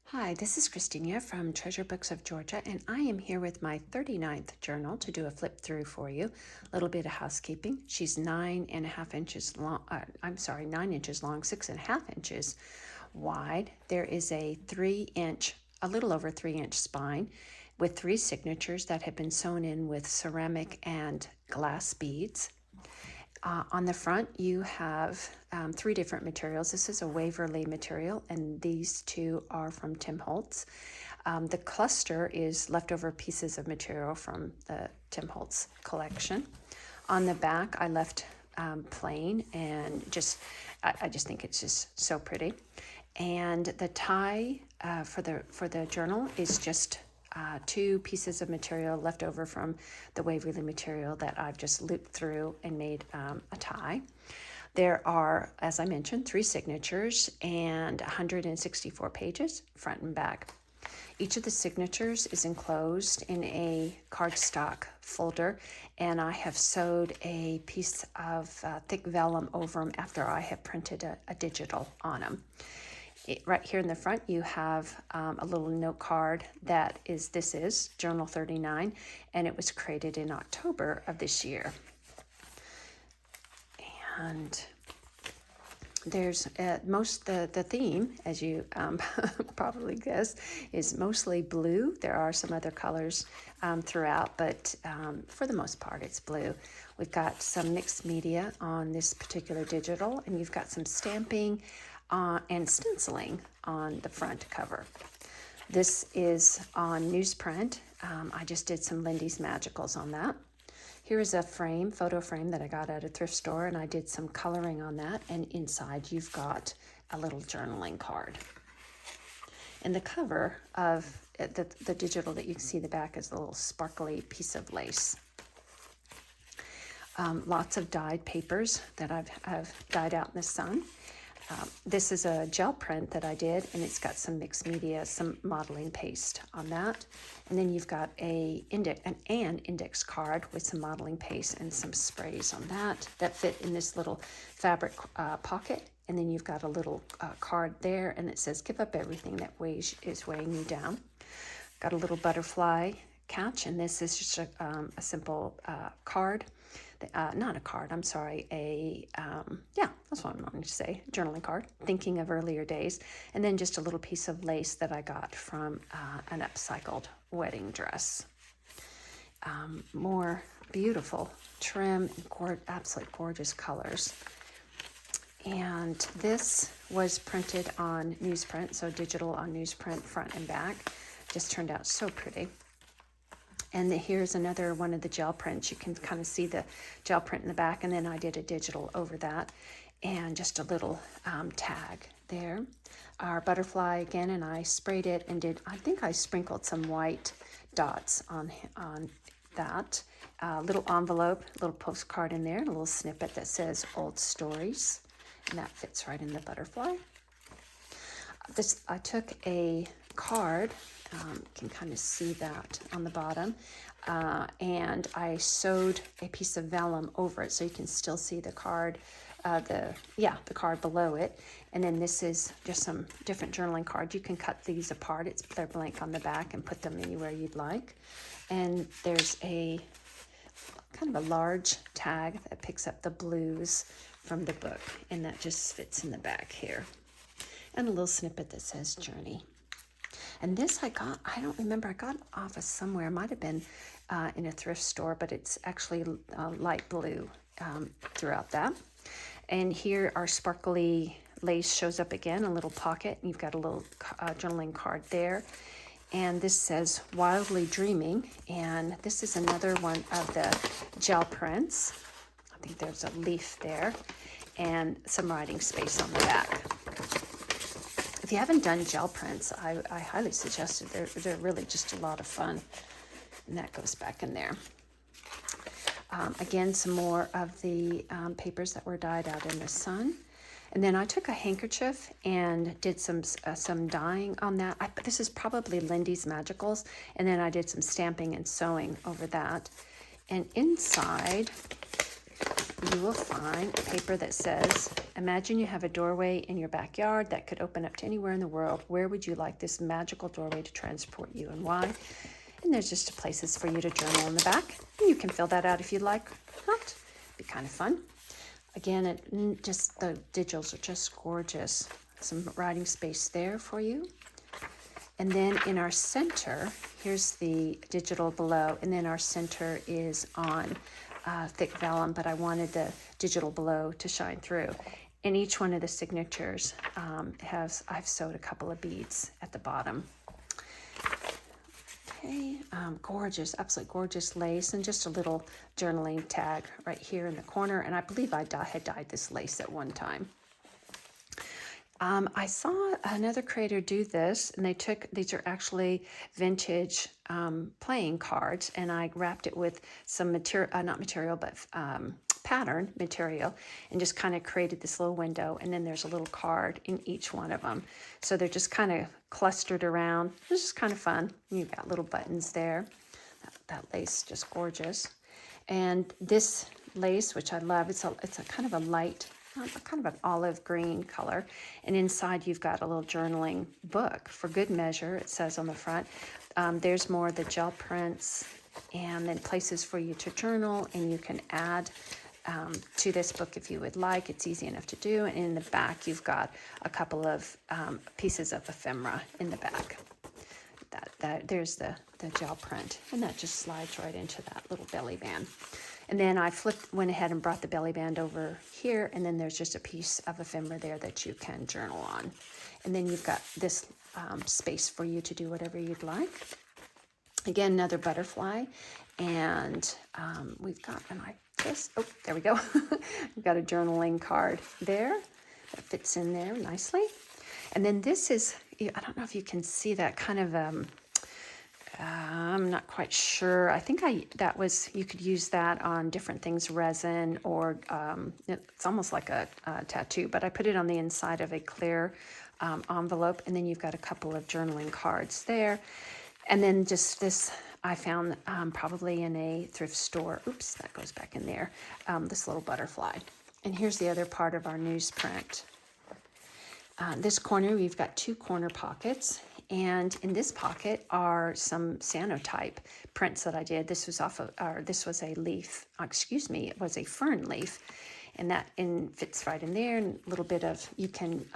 Hi, this is Christina from Treasure Books of Georgia, and I am here with my 39th journal to do a flip through for you. A little bit of housekeeping. She's 9.5 inches long. 9 inches long, 6.5 inches wide. There is a a little over 3 inch spine with 3 signatures that have been sewn in with ceramic and glass beads. On the front, you have 3 different materials. This is a Waverly material, and these two are from Tim Holtz. The cluster is leftover pieces of material from the Tim Holtz collection. On the back, I left plain, and I just think it's just so pretty. And the tie for the journal is just 2 pieces of material left over from the Waverly material that I've just looped through and made a tie. There are, as I mentioned, 3 signatures and 164 pages, front and back. Each of the signatures is enclosed in a cardstock folder, and I have sewed a piece of thick vellum over them after I have printed a digital on them. Right here in the front, you have a little note card this is Journal 39, and it was created in October of this year. And there's the theme, as you probably guess, is mostly blue. There are some other colors throughout, but for the most part, it's blue. We've got some mixed media on this particular digital, and you've got some stamping and stenciling on the front cover. This is on newsprint. I just did some Lindy's Magicals on that. Here is a photo frame that I got at a thrift store, and I did some coloring on that, and inside you've got a little journaling card. And the cover of the digital that you can see the back is a little sparkly piece of lace. Lots of dyed papers that I've dyed out in the sun. This is a gel print that I did, and it's got some mixed media, some modeling paste on that. And then you've got an index card with some modeling paste and some sprays on that fit in this little fabric pocket. And then you've got a little card there, and it says, "Give up everything that is weighing you down." Got a little butterfly catch, and this is just a simple card. Not a card, I'm sorry, that's what I'm wanting to say, journaling card, thinking of earlier days, and then just a little piece of lace that I got from an upcycled wedding dress. More beautiful trim, absolute gorgeous colors. And this was printed on newsprint, so digital on newsprint, front and back. Just turned out so pretty. And here's another one of the gel prints. You can kind of see the gel print in the back, and then I did a digital over that, and just a little tag there. Our butterfly again, and I sprayed it and I think I sprinkled some white dots on that. Little envelope, little postcard in there, and a little snippet that says "Old Stories," and that fits right in the butterfly. I took a card. You can kind of see that on the bottom, and I sewed a piece of vellum over it so you can still see the card, the card below it. And then this is just some different journaling cards. You can cut these apart. They're blank on the back, and put them anywhere you'd like. And there's a kind of a large tag that picks up the blues from the book, and that just fits in the back here. And a little snippet that says "Journey." And this I don't remember, I got it off of somewhere. It might have been in a thrift store, but it's actually light blue throughout that. And here our sparkly lace shows up again, a little pocket. You've got a little journaling card there. And this says "Wildly Dreaming." And this is another one of the gel prints. I think there's a leaf there, and some writing space on the back. If you haven't done gel prints, I highly suggest it. They're really just a lot of fun. And that goes back in there. Again, some more of the papers that were dyed out in the sun. And then I took a handkerchief and did some dyeing on that. This is probably Lindy's Magicals. And then I did some stamping and sewing over that. And inside, you will find a paper that says, imagine you have a doorway in your backyard that could open up to anywhere in the world. Where would you like this magical doorway to transport you and why? And there's just places for you to journal in the back. And you can fill that out if you'd like. Not be kind of fun. Again, just the digitals are just gorgeous. Some writing space there for you. And then in our center, here's the digital below, and then our center is on thick vellum, but I wanted the digital below to shine through. And each one of the signatures I've sewed a couple of beads at the bottom. Okay, gorgeous, absolutely gorgeous lace, and just a little journaling tag right here in the corner. And I believe I had dyed this lace at one time. I saw another creator do this, and these are actually vintage playing cards, and I wrapped it with some material, pattern material, and just kind of created this little window, and then there's a little card in each one of them. So they're just kind of clustered around. It's just kind of fun. You've got little buttons there. That lace, just gorgeous. And this lace, which I love, it's a kind of a light, kind of an olive green color, and inside you've got a little journaling book for good measure, it says on the front. There's more of the gel prints, and then places for you to journal, and you can add to this book if you would like. It's easy enough to do. And in the back you've got a couple of pieces of ephemera in the back. There's the gel print, and that just slides right into that little belly band. And then I went ahead and brought the belly band over here, and then there's just a piece of ephemera there that you can journal on. And then you've got this space for you to do whatever you'd like. Again, another butterfly, and we've got, there we go. We've got a journaling card there that fits in there nicely. And then this is, I don't know if you can see that kind of, I'm not quite sure. I think you could use that on different things, resin, or it's almost like a tattoo, but I put it on the inside of a clear envelope, and then you've got a couple of journaling cards there. And then just this, I found probably in a thrift store. Oops, that goes back in there. This little butterfly. And here's the other part of our newsprint. This corner, we've got 2 corner pockets. And in this pocket are some cyanotype prints that I did. This was this was a leaf, it was a fern leaf. And that fits right in there. And a little bit of, you can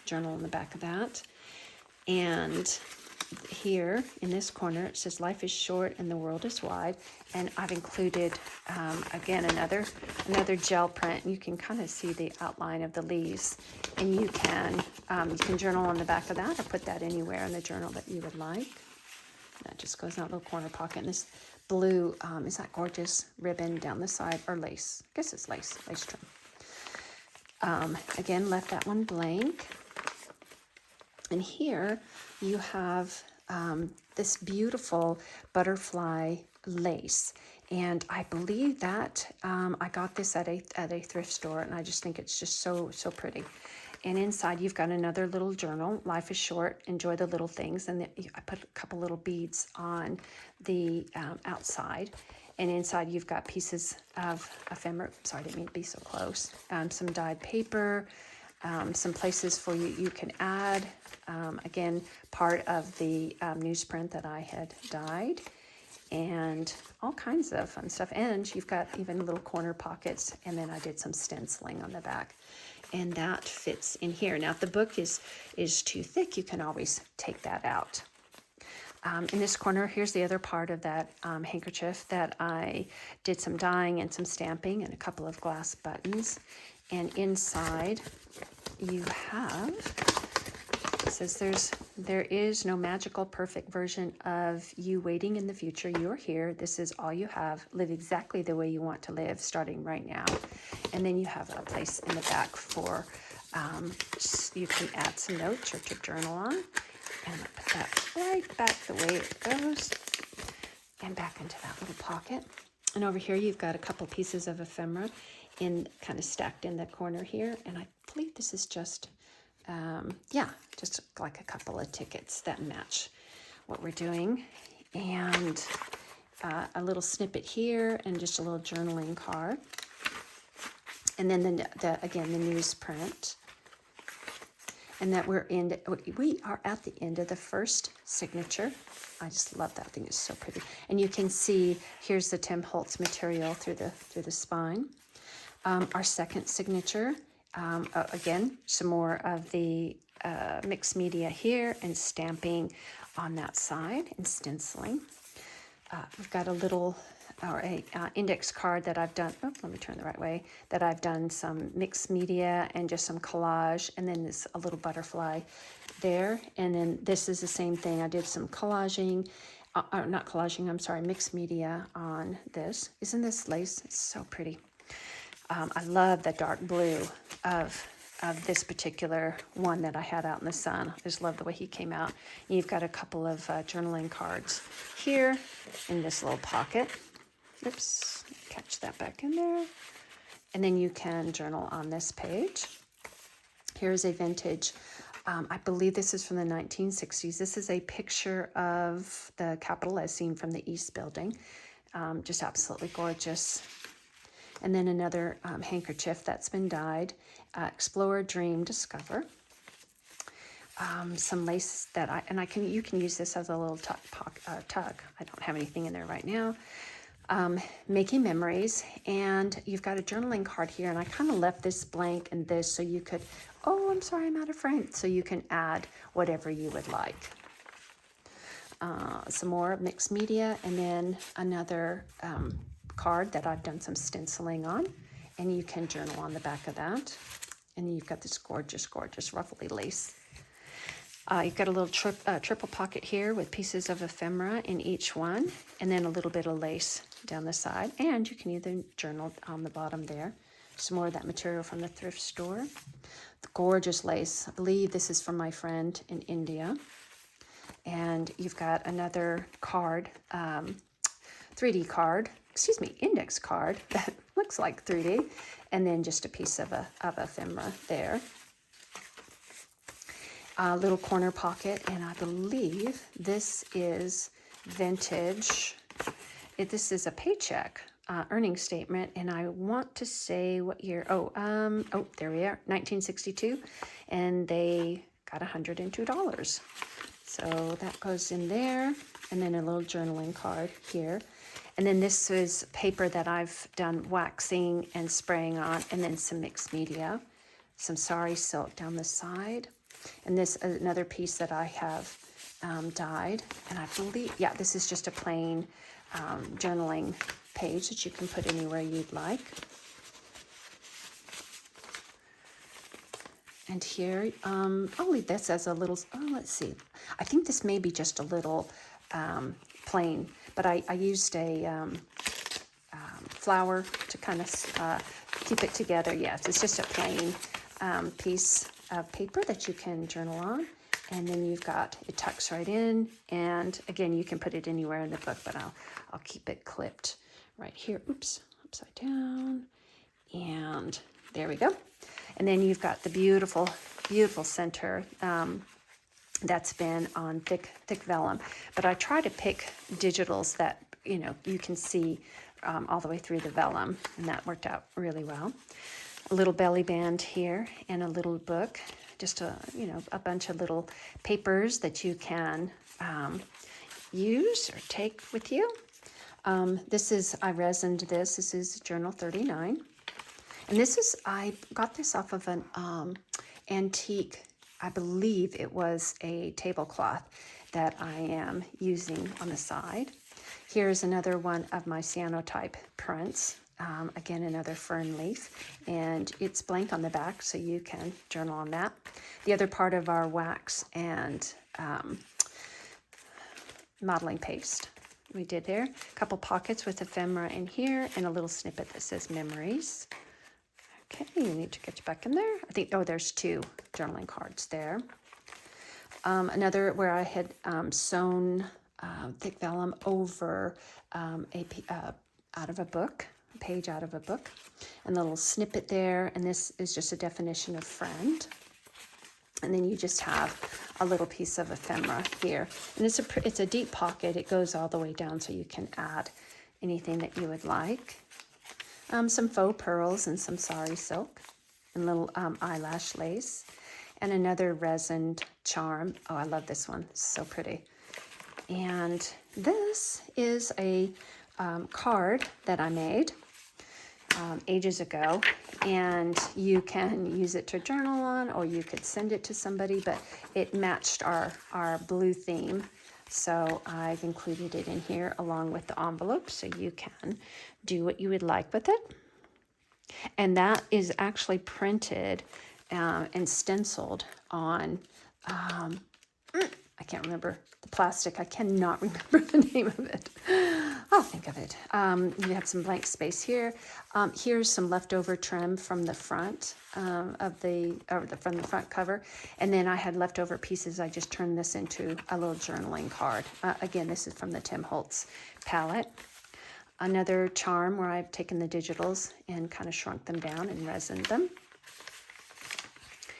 journal in the back of that. And here in this corner it says life is short and the world is wide, and I've included again another gel print. You can kind of see the outline of the leaves, and you can journal on the back of that, or put that anywhere in the journal that you would like. That just goes in that little corner pocket. And this blue is that gorgeous ribbon down the side, or lace, I guess it's lace trim. Again, left that one blank. And here you have this beautiful butterfly lace. And I believe that I got this at a thrift store, and I just think it's just so pretty. And inside you've got another little journal, life is short, enjoy the little things. And I put a couple little beads on the outside. And inside you've got pieces of ephemera. Sorry, I didn't mean to be so close. Some dyed paper, some places for you can add. Again, part of the newsprint that I had dyed, and all kinds of fun stuff. And you've got even little corner pockets, and then I did some stenciling on the back, and that fits in here. Now, if the book is too thick, you can always take that out. In this corner, here's the other part of that handkerchief that I did some dyeing and some stamping and a couple of glass buttons. And inside you have, it says there is no magical perfect version of you waiting in the future. You're here. This is all you have. Live exactly the way you want to live, starting right now. And then you have a place in the back for, you can add some notes or to journal on. And I put that right back the way it goes, and back into that little pocket. And over here you've got a couple pieces of ephemera kind of stacked in the corner here. And I believe this is just, just like a couple of tickets that match what we're doing. And a little snippet here, and just a little journaling card. And then again, the newsprint. And that we are at the end of the first signature. I just love that thing. It's so pretty. And you can see here's the Tim Holtz material through the spine. Our second signature, again, some more of the mixed media here and stamping on that side and stenciling. We've got a little index card that I've done. Oh, let me turn the right way. That I've done some mixed media and just some collage, and then there's a little butterfly there. And then this is the same thing. I did some collaging, not collaging. I'm sorry, mixed media on this. Isn't this lace? It's so pretty. I love the dark blue of this particular one that I had out in the sun. I just love the way he came out. And you've got a couple of journaling cards here in this little pocket. Oops, catch that back in there. And then you can journal on this page. Here's a vintage, I believe this is from the 1960s. This is a picture of the Capitol as seen from the East Building. Just absolutely gorgeous. And then another handkerchief that's been dyed. Explore, Dream, Discover. Some lace that you can use this as a little tug. I don't have anything in there right now. Making memories, and you've got a journaling card here, and I kind of left this blank and this so you could, oh, I'm sorry, I'm out of frame, so you can add whatever you would like. Some more mixed media, and then another card that I've done some stenciling on, and you can journal on the back of that. And then you've got this gorgeous, gorgeous ruffly lace. You've got a little triple pocket here with pieces of ephemera in each one, and then a little bit of lace down the side. And you can either journal on the bottom there. Some more of that material from the thrift store. The gorgeous lace. I believe this is from my friend in India. And you've got another card, 3D card, index card that looks like 3D. And then just a piece of ephemera there. A little corner pocket, and I believe this is vintage. This is a paycheck earning statement, and I want to say what year. There we are, 1962, and they got $102. So that goes in there, and then a little journaling card here. And then this is paper that I've done waxing and spraying on, and then some mixed media, some sari silk down the side. And this is another piece that I have dyed. And I believe, this is just a plain journaling page that you can put anywhere you'd like. And here, I'll leave this as a little, let's see. I think this may be just a little plain, but I used a flower to kind of keep it together. Yes, it's just a plain piece of paper that you can journal on, and then you've got, it tucks right in, and again, you can put it anywhere in the book, but I'll keep it clipped right here. Oops, upside down, and there we go. And then you've got the beautiful, beautiful center that's been on thick vellum, but I try to pick digitals that you can see all the way through the vellum, and that worked out really well. A little belly band here and a little book, just a bunch of little papers that you can use or take with you. I resined this. This is Journal 39. And I got this off of an antique, I believe it was a tablecloth that I am using on the side. Here's another one of my cyanotype prints. Again, another fern leaf, and it's blank on the back, so you can journal on that. The other part of our wax and modeling paste we did there. A couple pockets with ephemera in here, and a little snippet that says memories. Okay, you need to get you back in there. I think, there's 2 journaling cards there. Another where I had sewn thick vellum over out of a book. Page out of a book, and a little snippet there, and this is just a definition of friend. And then you just have a little piece of ephemera here, and it's a deep pocket. It goes all the way down, so you can add anything that you would like. some faux pearls and some sari silk and little eyelash lace, and another resined charm. Oh, I love this one. It's so pretty. And this is a card that I made ages ago, and you can use it to journal on, or you could send it to somebody, but it matched our blue theme, so I've included it in here along with the envelope, so you can do what you would like with it. And that is actually printed and stenciled on I can't remember the plastic. I cannot remember the name of it. I'll think of it. You have some blank space here. Here's some leftover trim from the front from the front cover. And then I had leftover pieces. I just turned this into a little journaling card. Again, this is from the Tim Holtz palette. Another charm where I've taken the digitals and kind of shrunk them down and resined them.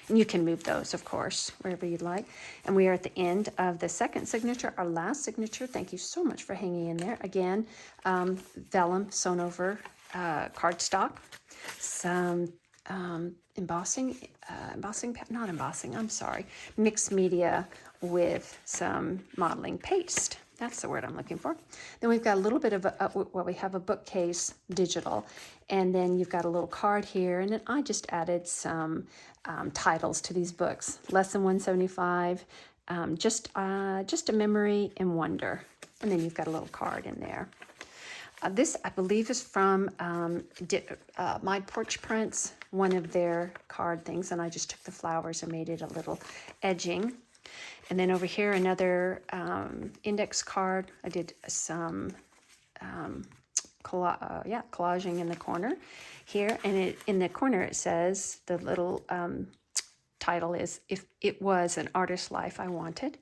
And you can move those, of course, wherever you'd like. And we are at the end of the second signature, our last signature. Thank you so much for hanging in there. Again, vellum sewn over cardstock, some mixed media with some modeling paste. That's the word I'm looking for. Then we've got a little bit of we have a bookcase digital, and then you've got a little card here, and then I just added some titles to these books. Lesson 175, just a memory and wonder, and then you've got a little card in there. This, I believe, is from My Porch Prints, one of their card things, and I just took the flowers and made it a little edging. And then over here, another index card. I did some collaging in the corner here. And in the corner, it says, the little title is, If It Was an Artist's Life I Wanted.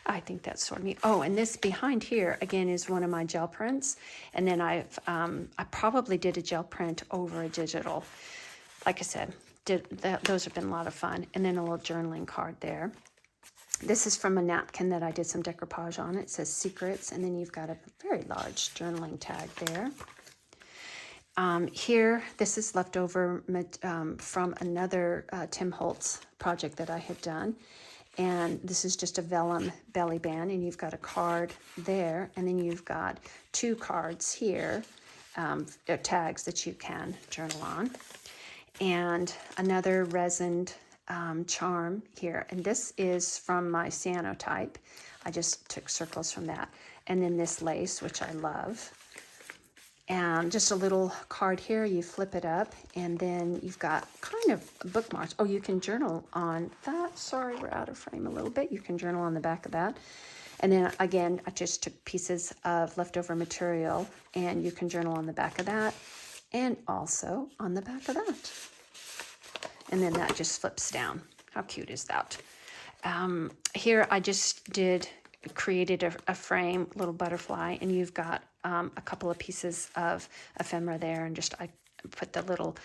I think that's sort of me. Oh, and this behind here, again, is one of my gel prints. And then I probably did a gel print over a digital. Like I said, those have been a lot of fun. And then a little journaling card there. This is from a napkin that I did some decoupage on. It says Secrets, and then you've got a very large journaling tag there. Here, this is leftover from another Tim Holtz project that I had done. And this is just a vellum belly band, and you've got a card there, and then you've got two cards here, tags that you can journal on. And another resined charm here, and this is from my cyanotype. I just took circles from that, and then this lace, which I love, and just a little card here. You flip it up, and then you've got kind of bookmarks. Oh, you can journal on that. Sorry, we're out of frame a little bit. You can journal on the back of that. And then again, I just took pieces of leftover material, and you can journal on the back of that, and also on the back of that. And then that just flips down. How cute is that? Here I just created a frame, little butterfly, and you've got a couple of pieces of ephemera there, and I put the little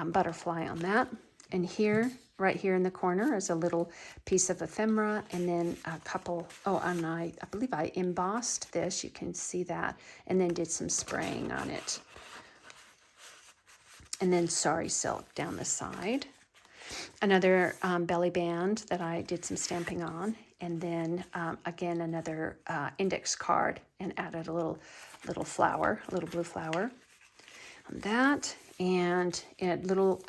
butterfly on that. And here, right here in the corner, is a little piece of ephemera, and then a couple, and I believe I embossed this, you can see that, and then did some spraying on it. And then sari silk down the side. Another belly band that I did some stamping on, and then again another index card, and added a little flower, a little blue flower on that, and little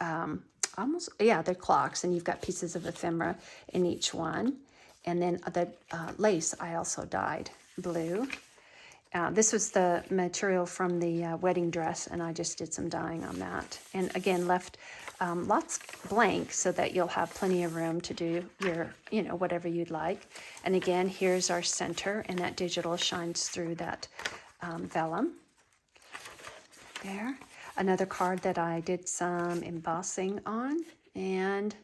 they're clocks, and you've got pieces of ephemera in each one, and then the lace I also dyed blue. This was the material from the wedding dress, and I just did some dyeing on that, and again left lots blank so that you'll have plenty of room to do your, whatever you'd like. And again, here's our center, and that digital shines through that vellum there. Another card that I did some embossing on, and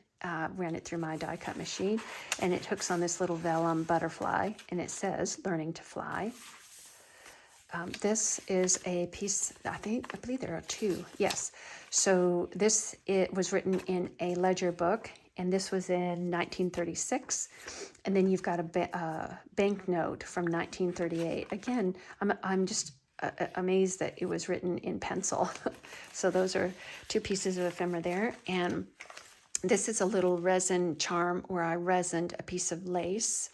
ran it through my die cut machine, and it hooks on this little vellum butterfly, and it says Learning to Fly. This is a piece, I believe there are two, yes. So it was written in a ledger book, and this was in 1936. And then you've got a banknote from 1938. Again, I'm just amazed that it was written in pencil. So those are 2 pieces of ephemera there. And this is a little resin charm where I resined a piece of lace.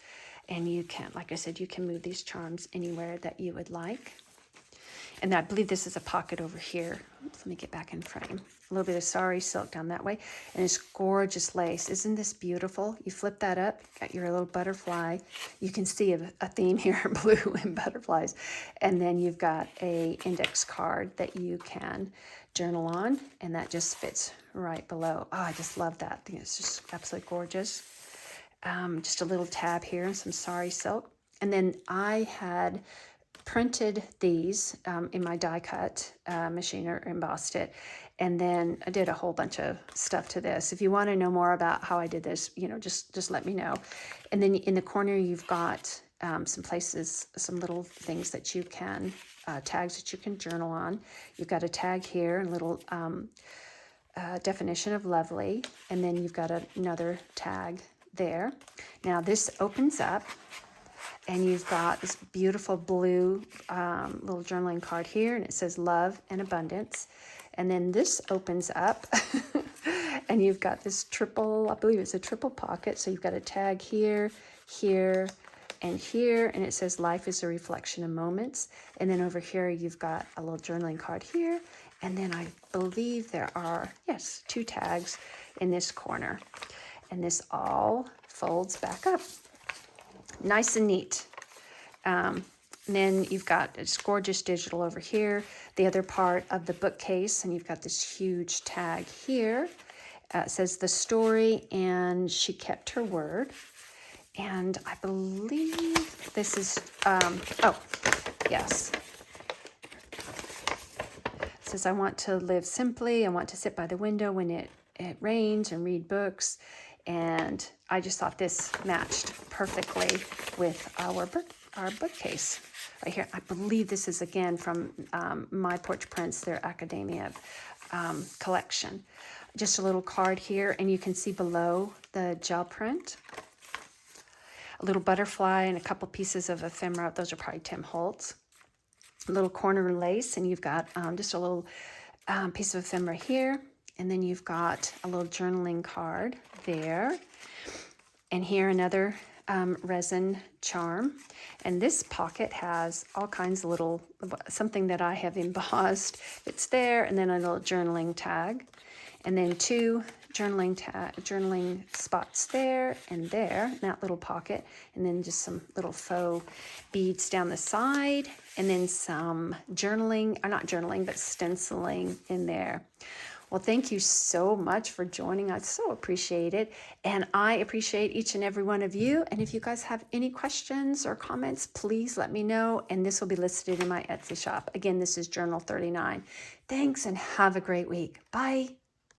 And you can, like I said, you can move these charms anywhere that you would like. And I believe this is a pocket over here. Oops, let me get back in frame. A little bit of sari silk down that way. And it's gorgeous lace. Isn't this beautiful? You flip that up, got your little butterfly. You can see a theme here, blue and butterflies. And then you've got a index card that you can journal on. And that just fits right below. Oh, I just love that. I think it's just absolutely gorgeous. Just a little tab here and some sari silk. And then I had printed these in my die cut machine, or embossed it, and then I did a whole bunch of stuff to this. If you want to know more about how I did this, just let me know. And then in the corner you've got some places, some little things that you can tags that you can journal on. You've got a tag here, a little definition of lovely, and then you've got another tag there. Now this opens up, and you've got this beautiful blue little journaling card here, and it says love and abundance. And then this opens up, and you've got this triple, I believe it's a triple pocket. So you've got a tag here, here, and here, and it says life is a reflection of moments. And then over here, you've got a little journaling card here. And then I believe there are, yes, 2 tags in this corner. And this all folds back up. Nice and neat. And then you've got this gorgeous digital over here, the other part of the bookcase, and you've got this huge tag here. It says the story, and she kept her word. And I believe this is, oh, yes. It says, I want to live simply. I want to sit by the window when it rains and read books. And I just thought this matched perfectly with our bookcase right here. I believe this is again from My Porch Prints, their Academia collection. Just a little card here, and you can see below the gel print a little butterfly and a couple pieces of ephemera. Those are probably Tim Holtz. A little corner lace, and you've got just a little piece of ephemera here. And then you've got a little journaling card there. And here another resin charm. And this pocket has all kinds of little, something that I have embossed. It's there, and then a little journaling tag. And then 2 journaling spots there and there, in that little pocket. And then just some little faux beads down the side. And then some journaling, or not journaling, but stenciling in there. Well, thank you so much for joining. I so appreciate it. And I appreciate each and every one of you. And if you guys have any questions or comments, please let me know. And this will be listed in my Etsy shop. Again, this is Journal 39. Thanks, and have a great week. Bye.